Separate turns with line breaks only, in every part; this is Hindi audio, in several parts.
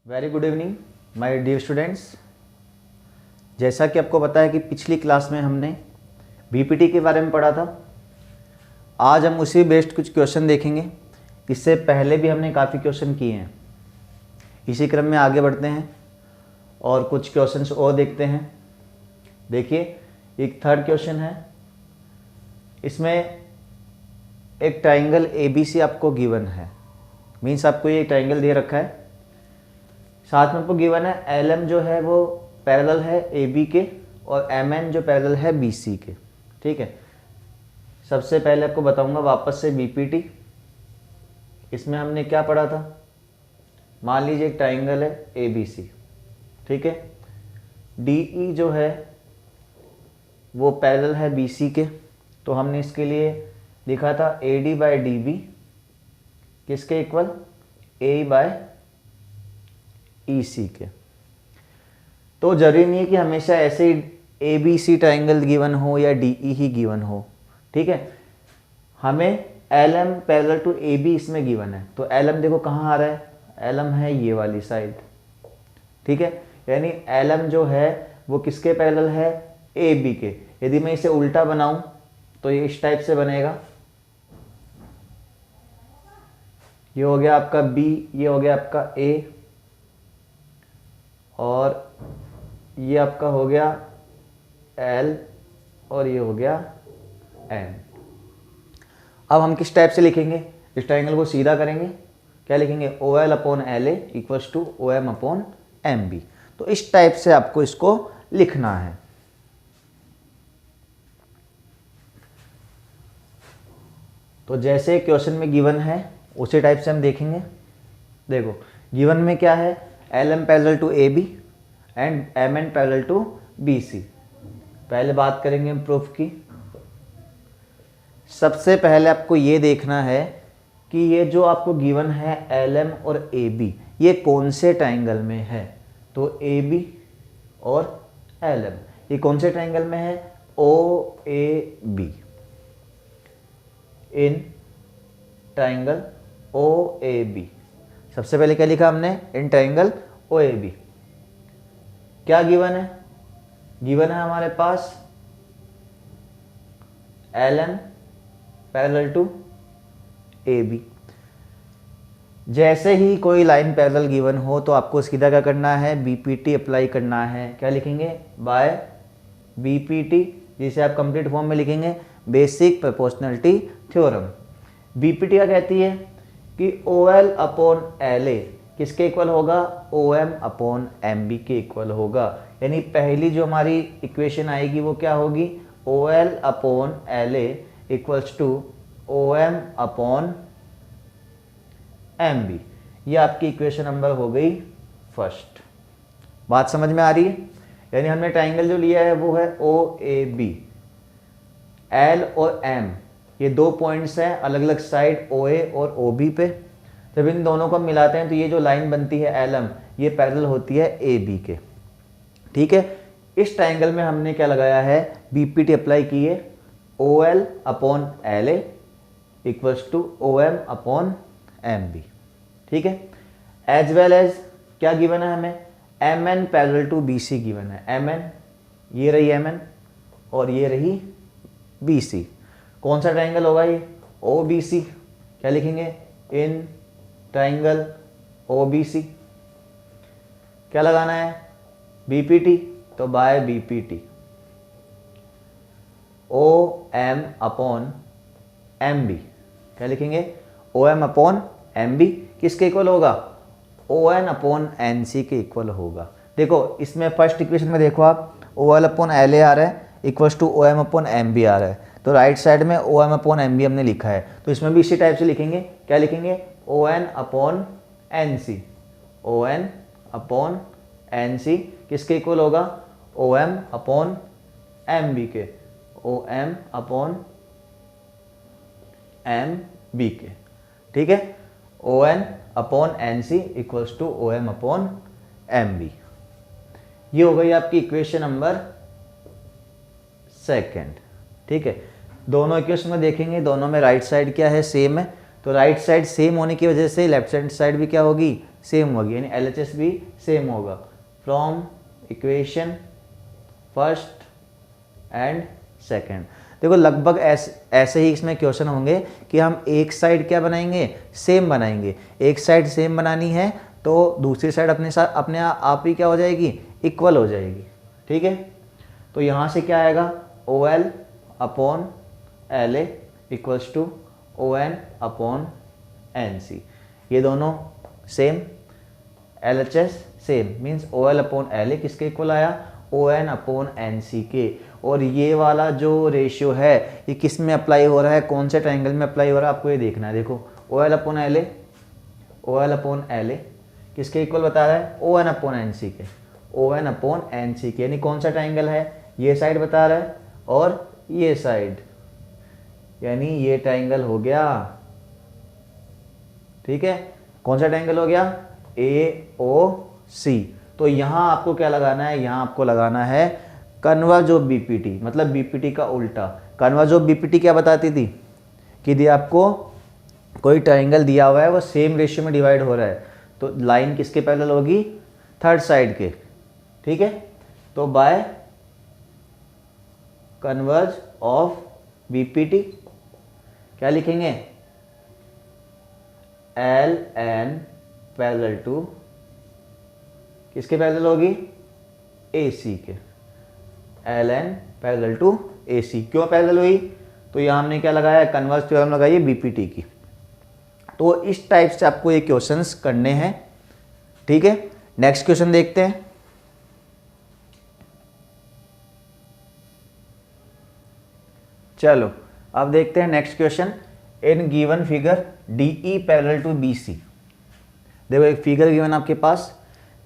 Very good evening my dear students. जैसा कि आपको पता है कि पिछली क्लास में हमने बीपीटी के बारे में पढ़ा था। आज हम उसी बेस्ड कुछ क्वेश्चन देखेंगे। इससे पहले भी हमने काफ़ी क्वेश्चन किए हैं। इसी क्रम में आगे बढ़ते हैं और कुछ क्वेश्चंस और देखते हैं। देखिए, एक थर्ड क्वेश्चन है। इसमें एक ट्राइंगल ABC आपको गिवन है। मीन्स आपको ये ट्राइंगल दे रखा है, साथ में आपको गिवन है LM जो है वो पैरेलल है AB के और MN जो पैरेलल है BC के। ठीक है, सबसे पहले आपको बताऊंगा वापस से बीपीटी। इसमें हमने क्या पढ़ा था? मान लीजिए एक ट्राइंगल है ABC, ठीक है। DE जो है वो पैरेलल है BC के, तो हमने इसके लिए लिखा था AD/DB किसके इक्वल? AE/EC के। तो जरूरी नहीं है कि हमेशा ऐसे ही ABC ट्राइंगल गिवन हो या DE ही गिवन हो, ठीक है। हमें LM पैरेलल टू AB इसमें गिवन है, तो LM देखो कहाँ आ रहा है? LM है ये वाली साइड, ठीक है। यानी LM जो है वो किसके पैरेलल है? AB के। यदि मैं इसे उल्टा बनाऊं तो ये इस टाइप से बनेगा। ये हो गया आपका B, ये हो गया आपका A और ये आपका हो गया L और ये हो गया M। अब हम किस टाइप से लिखेंगे? इस ट्राइंगल को सीधा करेंगे, क्या लिखेंगे? OL/LA equals to OM/MB। तो इस टाइप से आपको इसको लिखना है। तो जैसे क्वेश्चन में गिवन है उसी टाइप से हम देखेंगे। देखो गिवन में क्या है? LM parallel to AB and MN parallel to BC। पहले बात करेंगे हम प्रूफ की। सबसे पहले आपको ये देखना है कि ये जो आपको गिवन है LM और AB, ये कौन से ट्राइंगल में है? तो AB और LM ये कौन से ट्राइंगल में है? OAB। In triangle OAB। सबसे पहले क्या लिखा हमने? In triangle OAB। क्या गिवन है? गिवन है हमारे पास LM पैरेलल टू AB। जैसे ही कोई लाइन पैरेलल गिवन हो तो आपको सीधा क्या करना है? बीपीटी अप्लाई करना है। क्या लिखेंगे? बाय बीपीटी, जिसे आप कंप्लीट फॉर्म में लिखेंगे बेसिक प्रोपोर्शनलिटी थ्योरम। बीपीटी क्या कहती है कि OL/LA किसके इक्वल होगा? OM/MB के इक्वल होगा। यानी पहली जो हमारी इक्वेशन आएगी वो क्या होगी? OL/LA equals to OM/MB। ये आपकी इक्वेशन नंबर हो गई फर्स्ट। बात समझ में आ रही है? यानी हमने ट्राइंगल जो लिया है वो है OAB। L और M ये दो पॉइंट्स हैं अलग अलग साइड OA और OB पे। जब इन दोनों को मिलाते हैं तो ये जो लाइन बनती है LM, ये पैरेलल होती है AB के, ठीक है। इस ट्राइंगल में हमने क्या लगाया है? बीपीटी अप्लाई की है। OL/LA इक्वल्स टू OM/MB, ठीक है। एज वेल एज क्या गिवन है हमें? MN parallel to BC given है। MN ये रही MN और ये रही BC। कौन सा ट्राइंगल होगा ये? OBC। क्या लिखेंगे? In triangle OBC। क्या लगाना है? बीपीटी, तो बाय बीपीटी OM/MB। क्या लिखेंगे? OM/MB किसके इक्वल होगा? ON/NC के इक्वल होगा। देखो इसमें फर्स्ट इक्वेशन में देखो आप, OL/LA आ रहा है इक्वल्स टू OM/MB आ रहा है, तो राइट साइड में OM/MB हमने लिखा है, तो इसमें भी इसी टाइप से लिखेंगे। क्या लिखेंगे? ON/NC। ON/NC किसके इक्वल होगा? OM/MB के। OM/MB के, ठीक है। ON/NC equals to OM/MB। ये हो गई आपकी इक्वेशन नंबर सेकेंड, ठीक है। दोनों इक्वेशन में देखेंगे, दोनों में राइट साइड क्या है? सेम है, तो राइट साइड सेम होने की वजह से लेफ्ट हैंड साइड भी क्या होगी, सेम होगी, यानी LHS भी सेम होगा। From equation first and second. देखो लगभग ऐसे ही इसमें क्वेश्चन होंगे कि हम एक साइड क्या बनाएंगे, सेम बनाएंगे। एक साइड सेम बनानी है तो दूसरी साइड अपने साथ अपने आप ही क्या हो जाएगी, इक्वल हो जाएगी। ठीक है, तो यहाँ से क्या आएगा, OL upon LA equals to ON upon NC। ये दोनों same, LHS same, means OL upon LA किसके इक्वल आया, ON अपॉन NC के। और ये वाला जो रेशियो है ये किस में अप्लाई हो रहा है, कौन से ट्रायंगल में अप्लाई हो रहा है, आपको ये देखना है। देखो OL upon LA, OL upon LA किसके इक्वल बता रहा है, ON अपॉन NC के, ON अपॉन NC के, यानी कौन सा ट्रायंगल है, ये साइड बता रहा है और ये साइड, यानी ये ट्रायंगल हो गया। ठीक है, कौन सा ट्रायंगल हो गया, AOC। तो यहाँ आपको क्या लगाना है, यहाँ आपको लगाना है कन्वर्ज ऑफ BPT, मतलब BPT का उल्टा। कन्वर्ज ऑफ BPT क्या बताती थी कि यदि आपको कोई ट्रायंगल दिया हुआ है वो सेम रेशियो में डिवाइड हो रहा है तो लाइन किसके पैरेलल होगी, थर्ड साइड के। ठीक है, तो बाय कन्वर्ज ऑफ BPT क्या लिखेंगे, LN पैरेलल टू किसके पैरेलल होगी, AC के, LN पैरेलल टू AC। क्यों पैरेलल हुई, तो यहाँ हमने क्या लगाया, कन्वर्ज थ्योरम लगाई है BPT की। तो इस टाइप से आपको ये क्वेश्चंस करने हैं। ठीक है, नेक्स्ट क्वेश्चन देखते हैं। चलो अब देखते हैं next question. In given figure DE parallel to BC। देखो एक फिगर गिवन आपके पास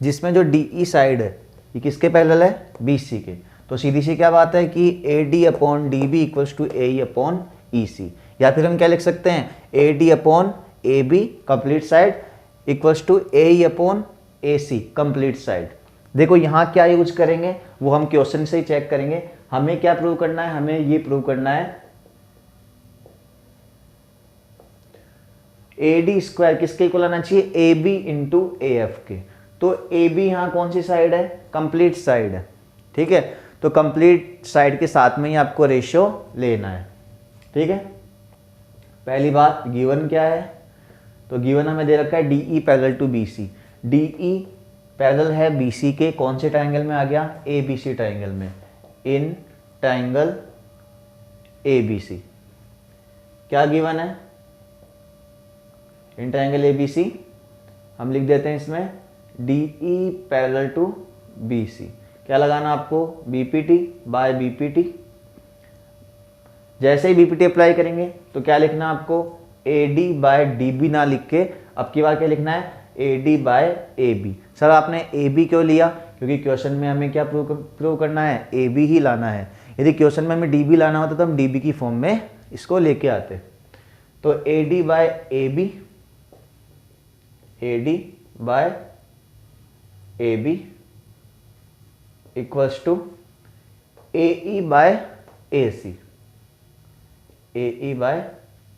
जिसमें जो DE साइड है ये किसके पैरेलल है, BC के। तो सीधी सी क्या बात है कि AD upon DB equals to AE upon EC, या फिर हम क्या लिख सकते हैं, AD upon AB complete side equals to AE upon AC complete side. देखो यहाँ क्या यूज करेंगे वो हम क्वेश्चन से ही चेक करेंगे। हमें क्या प्रूव करना है, हमें ये प्रूव करना है AD स्क्वायर किसके इक्वल आना चाहिए, AB इंटू AF के। तो AB यहाँ कौन सी साइड है, कंप्लीट साइड है। ठीक है, तो कंप्लीट साइड के साथ में ही आपको रेशियो लेना है। ठीक है, पहली बात गिवन क्या है, तो गिवन हमें दे रखा है DE parallel to BC। DE parallel है BC के, कौन से ट्रायंगल में आ गया, ABC ट्रायंगल में, इन ट्रायंगल ABC। क्या गिवन है, इन ट्रायंगल ABC हम लिख देते हैं इसमें DE पैरेलल टू BC। क्या लगाना आपको, BPT बाय BPT। जैसे ही BPT अप्लाई करेंगे तो क्या लिखना आपको, AD बाय DB ना लिख के अब की बार क्या लिखना है, AD बाय AB। सर आपने AB क्यों लिया, क्योंकि क्वेश्चन में हमें क्या प्रूव करना है, AB ही लाना है। यदि क्वेश्चन में हमें DB लाना होता तो हम DB की फॉर्म में इसको लेके आते। तो AD by AB, AD by AB equals to AE by AC, AE by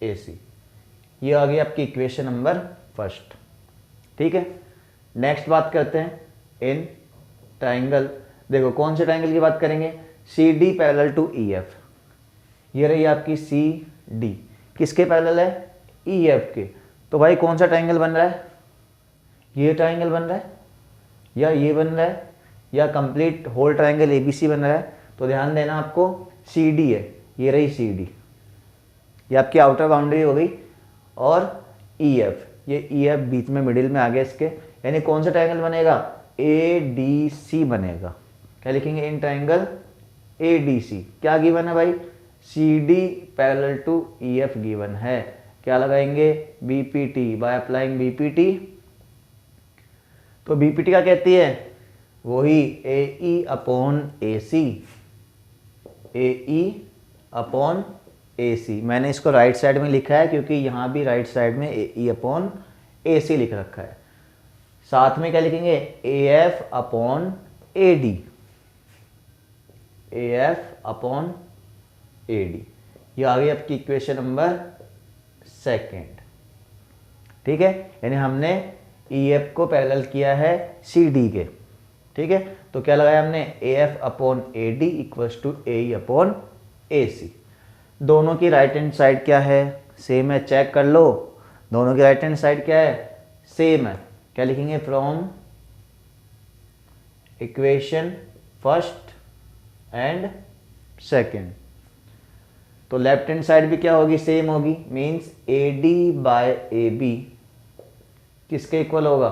AC। ये आ गई आपकी इक्वेशन नंबर फर्स्ट। ठीक है, नेक्स्ट बात करते हैं इन ट्रायंगल। देखो कौन से ट्रायंगल की बात करेंगे, CD पैरेलल टू EF। ये रही आपकी CD, किसके पैरेलल है, EF के। तो भाई कौन सा ट्रायंगल बन रहा है, ये ट्रायंगल बन रहा है या ये बन रहा है या कंप्लीट होल ट्रायंगल ABC बन रहा है। तो ध्यान देना आपको CD है, ये रही CD, ये आपकी आउटर बाउंड्री हो गई, और EF, ये EF बीच में मिडिल में आ गया इसके, यानी कौन सा ट्रायंगल बनेगा, ADC बनेगा। क्या लिखेंगे, इन ट्रायंगल ADC। क्या गिवन है भाई, CD parallel to EF given है। क्या लगाएंगे, BPT बाय अप्लाइंग BPT। तो BPT क्या कहती है, वही AE upon AC, AE upon AC। मैंने इसको राइट साइड में लिखा है क्योंकि यहाँ भी राइट साइड में AE अपॉन AC लिख रखा है। साथ में क्या लिखेंगे, AF upon AD, AF upon AD। ये आ गई आपकी इक्वेशन नंबर सेकेंड। ठीक है, यानी हमने EF को पैरेलल किया है CD के, ठीक है। तो क्या लगाया हमने, AF upon AD equals to AE upon AC। दोनों की राइट हैंड साइड क्या है, सेम है, चेक कर लो। दोनों की राइट हैंड साइड क्या है, सेम है। क्या लिखेंगे, from equation first and second. तो लेफ्ट हैंड साइड भी क्या होगी, सेम होगी, मीन्स AD बाय AB किसके इक्वल होगा,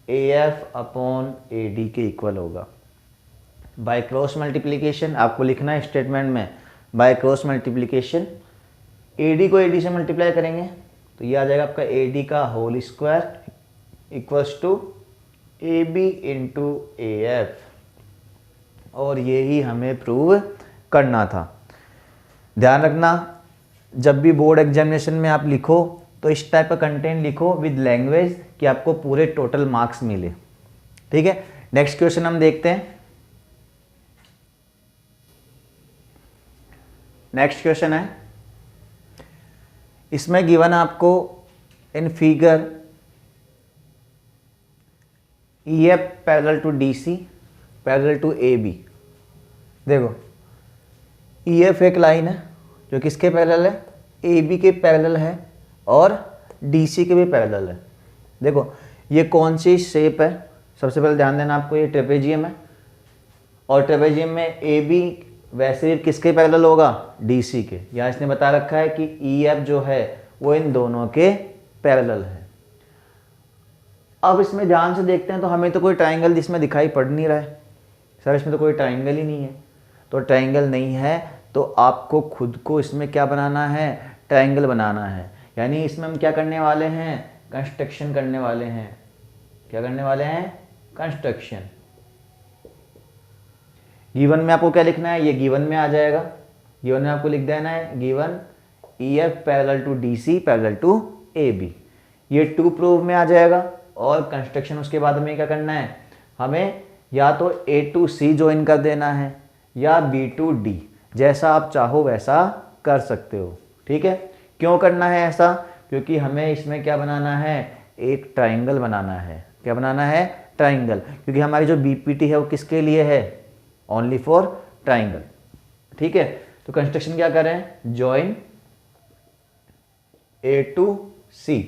AF अपॉन AD के इक्वल होगा। बाय क्रॉस मल्टीप्लिकेशन आपको लिखना है स्टेटमेंट में, बाय क्रॉस मल्टीप्लिकेशन AD को AD से मल्टीप्लाई करेंगे तो ये आ जाएगा आपका AD का whole square equals to AB into AF, और यही हमें प्रूव करना था। ध्यान रखना, जब भी बोर्ड एग्जामिनेशन में आप लिखो तो इस टाइप का कंटेंट लिखो विद लैंग्वेज कि आपको पूरे टोटल मार्क्स मिले, ठीक है। नेक्स्ट क्वेश्चन हम देखते हैं। नेक्स्ट क्वेश्चन है, इसमें गिवन आपको in figure EF parallel to DC parallel to AB। देखो EF एक लाइन है जो किसके पैरेलल है, AB के पैरेलल है और DC के भी पैरेलल है। देखो ये कौन सी शेप है, सबसे पहले ध्यान देना आपको, ये ट्रेपेजियम है और ट्रेपेजियम में AB वैसे किसके पैरेलल होगा, DC के। यहाँ इसने बता रखा है कि EF जो है वो इन दोनों के पैरेलल है। अब इसमें ध्यान से देखते हैं तो हमें तो कोई ट्राइंगल इसमें दिखाई पड़ नहीं रहा है, सर इसमें तो कोई ट्राइंगल ही नहीं है। तो ट्राइंगल नहीं है तो आपको खुद को इसमें क्या बनाना है, ट्राइंगल बनाना है। यानी इसमें हम क्या करने वाले हैं, कंस्ट्रक्शन करने वाले हैं। क्या करने वाले हैं, कंस्ट्रक्शन। गिवन में आपको क्या लिखना है, ये गिवन में आ जाएगा। गिवन में आपको लिख देना है given EF parallel to DC parallel to AB, ये टू प्रूफ में आ जाएगा। और कंस्ट्रक्शन उसके बाद हमें क्या करना है, हमें या तो A टू C ज्वाइन कर देना है या B टू D, जैसा आप चाहो वैसा कर सकते हो, ठीक है। क्यों करना है ऐसा, क्योंकि हमें इसमें क्या बनाना है, एक ट्राइंगल बनाना है। क्या बनाना है, ट्राइंगल, क्योंकि हमारी जो BPT है वो किसके लिए है, ओनली फॉर ट्राइंगल, ठीक है। तो कंस्ट्रक्शन क्या करें, जॉइन A टू C,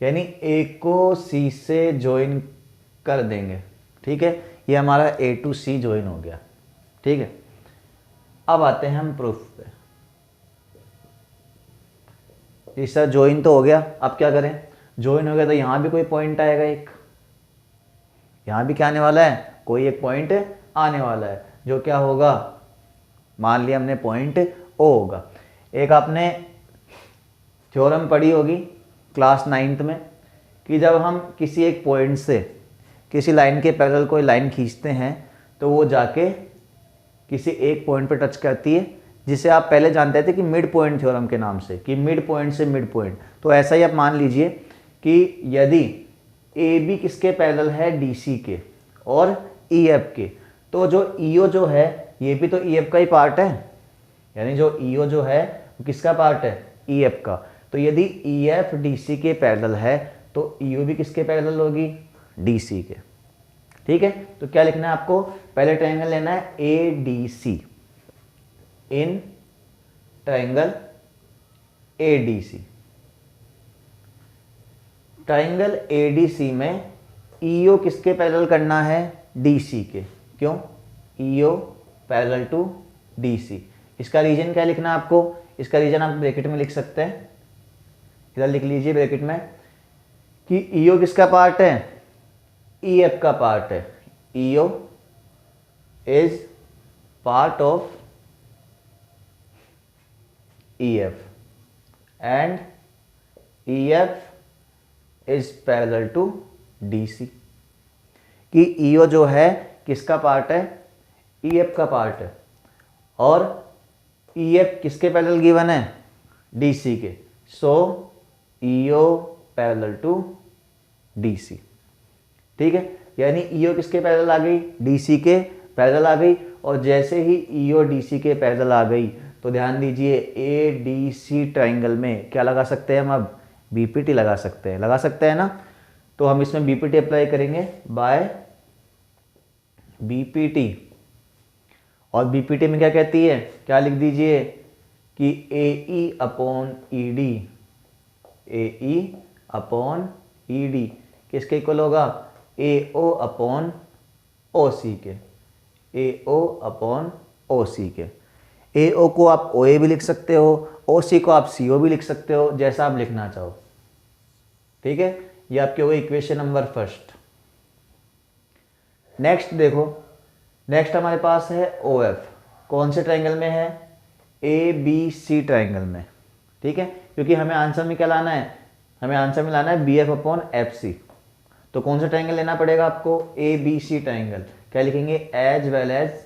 यानी A को C से ज्वाइन कर देंगे, ठीक है। ये हमारा A टू C ज्वाइन हो गया, ठीक है। अब आते हैं हम प्रूफ पे। जी सर ज्वाइन तो हो गया, अब क्या करें, ज्वाइन हो गया तो यहाँ भी कोई पॉइंट आएगा, एक यहाँ भी क्या आने वाला है, कोई एक पॉइंट आने वाला है, जो क्या होगा, मान लिया हमने पॉइंट O होगा। एक आपने थ्योरम पढ़ी होगी क्लास 9th में कि जब हम किसी एक पॉइंट से किसी लाइन के पैरेलल कोई लाइन खींचते हैं तो वो जाके किसी एक पॉइंट पर टच करती है, जिसे आप पहले जानते थे कि मिड पॉइंट थ्योरम के नाम से, कि मिड पॉइंट से मिड पॉइंट। तो ऐसा ही आप मान लीजिए कि यदि AB किसके पैरेलल है, DC के और EF के, तो जो EO जो है ये भी तो EF का ही पार्ट है, यानी जो EO जो है वो किसका पार्ट है, EF का। तो यदि EF DC के पैरेलल है तो EO भी किसके पैरेलल होगी, DC के, ठीक है। तो क्या लिखना है आपको, पहले ट्राइंगल लेना है ADC, in triangle ADC। Triangle ADC में EO किसके पैरेलल करना है, DC के। क्यों, EO पैरेलल टू DC। इसका रीजन क्या लिखना है आपको, इसका रीजन आप ब्रैकेट में लिख सकते हैं, इधर लिख लीजिए ब्रैकेट में कि EO किसका पार्ट है, EF का पार्ट है। EO is part of EF and EF is parallel to DC। कि EO जो है किसका पार्ट है, EF का पार्ट है, और EF किसके पैरेलल गिवन है, DC के। सो EO पैरेलल टू DC, ठीक है। यानी EO किसके पैरेलल आ गई, DC के पैरेलल आ गई। और जैसे ही EO DC के पैरेलल आ गई तो ध्यान दीजिए ADC ट्राइंगल में क्या लगा सकते हैं हम, अब बीपीटी लगा सकते हैं ना। तो हम इसमें बीपीटी अप्लाई करेंगे बाय बीपीटी। और बीपीटी में क्या कहती है, क्या लिख दीजिए कि AE upon ED, AE upon ED किसके इक्वल होगा, AO अपॉन OC के, AO अपॉन OC के। AO को आप OA भी लिख सकते हो, OC को आप CO भी लिख सकते हो, जैसा आप लिखना चाहो। ठीक है, ये आपके हो गई इक्वेशन नंबर फर्स्ट। नेक्स्ट देखो, नेक्स्ट हमारे पास है OF। कौन से ट्रायंगल में है, ABC ट्रायंगल में। ठीक है, क्योंकि हमें आंसर में क्या लाना है, हमें आंसर में लाना है BF अपॉन FC। तो कौन सा ट्रायंगल लेना पड़ेगा आपको, ABC ट्रायंगल। क्या लिखेंगे, as well as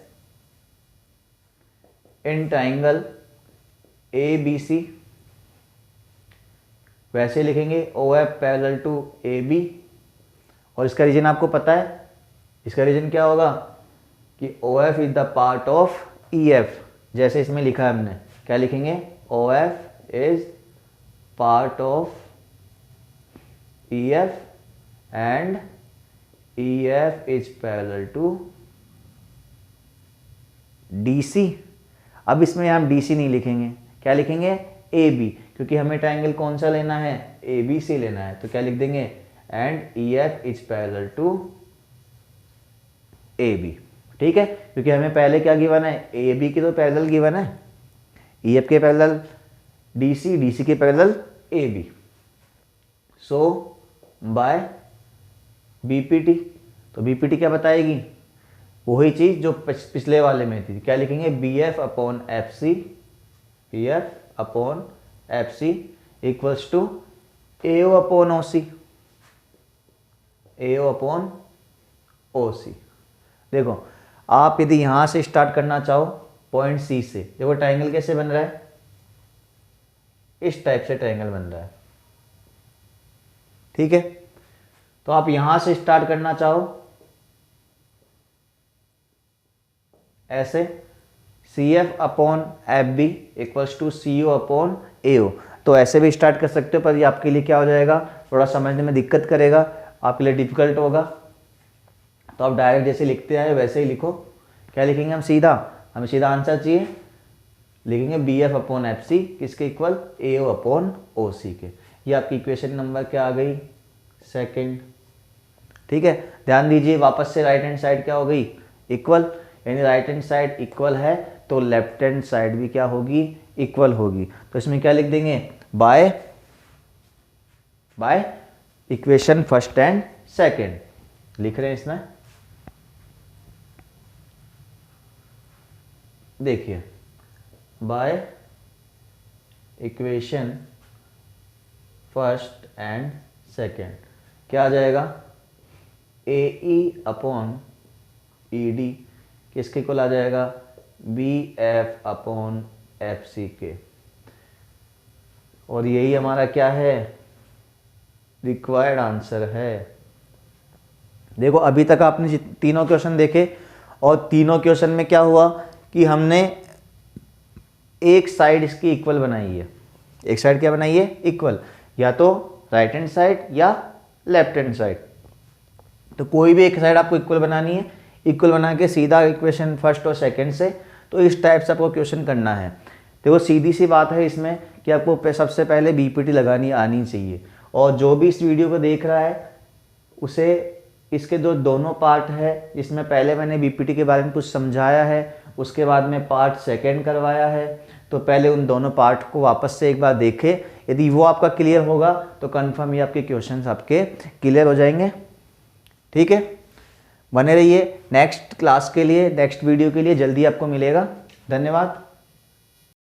in triangle ABC, वैसे लिखेंगे OF पैरेलल टू AB। और इसका रीजन आपको पता है, इसका रीजन क्या होगा कि OF is the part of EF, जैसे इसमें लिखा है हमने। क्या लिखेंगे, OF is part of EF and EF is parallel to DC। अब इसमें हम DC नहीं लिखेंगे, क्या लिखेंगे, AB, क्योंकि हमें ट्रायंगल कौन सा लेना है, ABC लेना है। तो क्या लिख देंगे, and EF is parallel to AB। ठीक है, क्योंकि हमें पहले क्या गिवन है, AB की तो पैरेलल गिवन है, EF के पैरेलल DC, DC के पैरेलल AB। सो बाय BPT, तो BPT क्या बताएगी, वही चीज़ जो पिछले वाले में थी। क्या लिखेंगे, BF upon FC, BF upon FC equals to AO upon OC, AO upon OC। देखो, आप यदि यहाँ से स्टार्ट करना चाहो पॉइंट C से, देखो ट्रायंगल कैसे बन रहा है, इस टाइप से ट्रायंगल बन रहा है। ठीक है, तो आप यहाँ से स्टार्ट करना चाहो ऐसे, CF upon FB equals to CO upon AO, तो ऐसे भी स्टार्ट कर सकते हो, पर ये आपके लिए क्या हो जाएगा, थोड़ा समझने में दिक्कत करेगा, आपके लिए डिफिकल्ट होगा। तो आप डायरेक्ट जैसे लिखते आए वैसे ही लिखो। क्या लिखेंगे हम सीधा, हमें सीधा आंसर चाहिए, लिखेंगे BF अपॉन FC किसके इक्वल, AO अपॉन OC के। ये आपकी इक्वेशन नंबर क्या आ गई, सेकंड। ठीक है, ध्यान दीजिए, वापस से राइट हैंड साइड क्या हो गई, इक्वल, यानी राइट हैंड साइड इक्वल है तो लेफ्ट हैंड साइड भी क्या होगी, इक्वल होगी। तो इसमें क्या लिख देंगे, by equation first and second लिख रहे हैं इसमें। देखिए, by equation first and second क्या आ जाएगा, AE अपॉन ED किसके इक्वल आ जाएगा, BF अपॉन FC के। और यही हमारा क्या है, रिक्वायर्ड आंसर है। देखो, अभी तक आपने तीनों क्वेश्चन देखे, और तीनों क्वेश्चन में क्या हुआ कि हमने एक साइड इसकी इक्वल बनाई है। एक साइड क्या बनाई है, इक्वल, या तो राइट हैंड साइड या लेफ्ट हैंड साइड। तो कोई भी एक साइड आपको इक्वल बनानी है, इक्वल बना के सीधा इक्वेशन फर्स्ट और सेकंड से, तो इस टाइप से आपको क्वेश्चन करना है। देखो, सीधी सी बात है इसमें कि आपको सबसे पहले BPT लगानी आनी चाहिए। और जो भी इस वीडियो को देख रहा है उसे इसके जो दोनों पार्ट है, इसमें पहले मैंने BPT के बारे में कुछ समझाया है, उसके बाद में पार्ट सेकंड करवाया है, तो पहले उन दोनों पार्ट को वापस से एक बार देखें। यदि वो आपका क्लियर होगा तो कंफर्म ये आपके क्वेश्चंस आपके क्लियर हो जाएंगे। ठीक है, बने रहिए नेक्स्ट क्लास के लिए, नेक्स्ट वीडियो के लिए, जल्दी आपको मिलेगा। धन्यवाद।